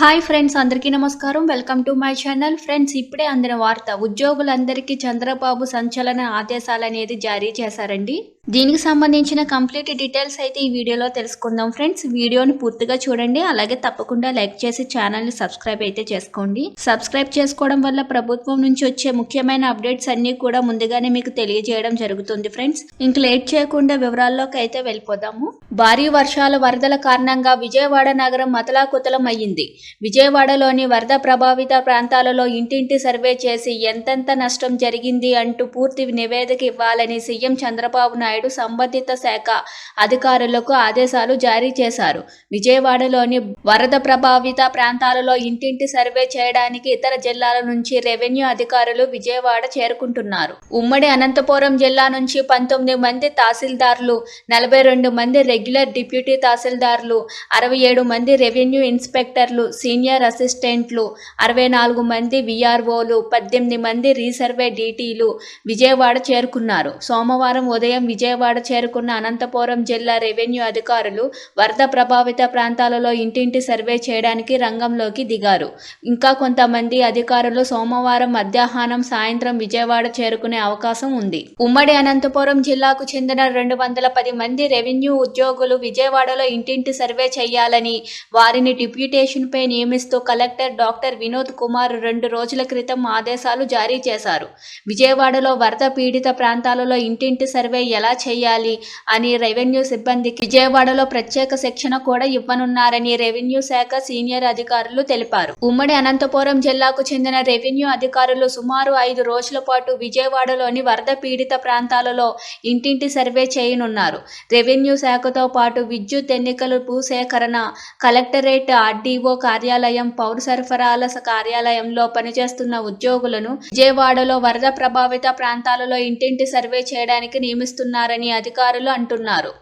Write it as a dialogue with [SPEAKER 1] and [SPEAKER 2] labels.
[SPEAKER 1] Hi friends, అందరికీ నమస్కారం. Welcome to my channel. Friends, ఇప్పుడే అందిన వార్త. ఉద్యోగులందరికీ చంద్రబాబు సంచలన ఆదేశాలనేది జారీ చేశారండి. దీనికి సంబంధించిన కంప్లీట్ డీటెయిల్స్ అయితే ఈ వీడియోలో తెలుసుకుందాం. ఫ్రెండ్స్, వీడియోని పూర్తిగా చూడండి. అలాగే తప్పకుండా లైక్ చేసి ఛానల్ని సబ్స్క్రైబ్ అయితే చేసుకోండి. సబ్స్క్రైబ్ చేసుకోవడం వల్ల ప్రభుత్వం నుంచి వచ్చే ముఖ్యమైన అప్డేట్స్ అన్ని కూడా ముందుగానే మీకు తెలియజేయడం జరుగుతుంది. ఫ్రెండ్స్, ఇంక లేట్ చేయకుండా వివరాల్లోకి అయితే వెళ్ళిపోదాము. భారీ వర్షాల వరదల కారణంగా విజయవాడ నగరం అతలాకుతలం అయ్యింది. విజయవాడలోని వరద ప్రభావిత ప్రాంతాలలో ఇంటింటి సర్వే చేసి ఎంతెంత నష్టం జరిగింది అంటూ పూర్తి నివేదిక ఇవ్వాలని సీఎం చంద్రబాబు నాయుడు సంబంధిత శాఖ అధికారులకు ఆదేశాలు జారీ చేశారు. విజయవాడలోని వరద ప్రభావిత ప్రాంతాలలో ఇంటింటి సర్వే చేయడానికి ఇతర జిల్లాల నుంచి రెవెన్యూ అధికారులు విజయవాడ చేరుకుంటున్నారు. ఉమ్మడి అనంతపురం జిల్లా నుంచి 19 మంది తహసీల్దార్లు, 42 మంది రెగ్యులర్ డిప్యూటీ తహసీల్దార్లు, 67 మంది రెవెన్యూ ఇన్స్పెక్టర్లు, సీనియర్ అసిస్టెంట్లు, 64 మంది విఆర్ఓలు, 18 మంది రీసర్వే డీటీలు విజయవాడ చేరుకున్నారు. సోమవారం ఉదయం విజయవాడ చేరుకున్న అనంతపురం జిల్లా రెవెన్యూ అధికారులు వరద ప్రభావిత ప్రాంతాలలో ఇంటింటి సర్వే చేయడానికి రంగంలోకి దిగారు. ఇంకా కొంతమంది అధికారులు సోమవారం మధ్యాహ్నం సాయంత్రం విజయవాడ చేరుకునే అవకాశం ఉంది. ఉమ్మడి అనంతపురం జిల్లాకు చెందిన 210 మంది రెవెన్యూ ఉద్యోగులు విజయవాడలో ఇంటింటి సర్వే చేయాలని వారిని డిప్యూటేషన్ పై నియమిస్తూ కలెక్టర్ డాక్టర్ వినోద్ కుమార్ 2 రోజుల క్రితం ఆదేశాలు జారీ చేశారు. విజయవాడలో వరద పీడిత ప్రాంతాలలో ఇంటింటి సర్వే ఎలా చేయాలి అని రెవెన్యూ సిబ్బందికి విజయవాడలో ప్రత్యేక శిక్షణ కూడా ఇవ్వనున్నారని రెవెన్యూ శాఖ సీనియర్ అధికారులు తెలిపారు. ఉమ్మడి అనంతపురం జిల్లాకు చెందిన రెవెన్యూ అధికారులు సుమారు 5 రోజుల పాటు విజయవాడలోని వరద పీడిత ప్రాంతాలలో ఇంటింటి సర్వే చేయనున్నారు. రెవెన్యూ శాఖతో పాటు విద్యుత్, ఎన్నికలు, భూసేకరణ, కలెక్టరేట్, ఆర్డీఓ కార్యాలయం, పౌర సరఫరాల కార్యాలయంలో పనిచేస్తున్న ఉద్యోగులను విజయవాడలో వరద ప్రభావిత ప్రాంతాలలో ఇంటింటి సర్వే చేయడానికి నియమిస్తున్నారని అధికారులు అంటున్నారు.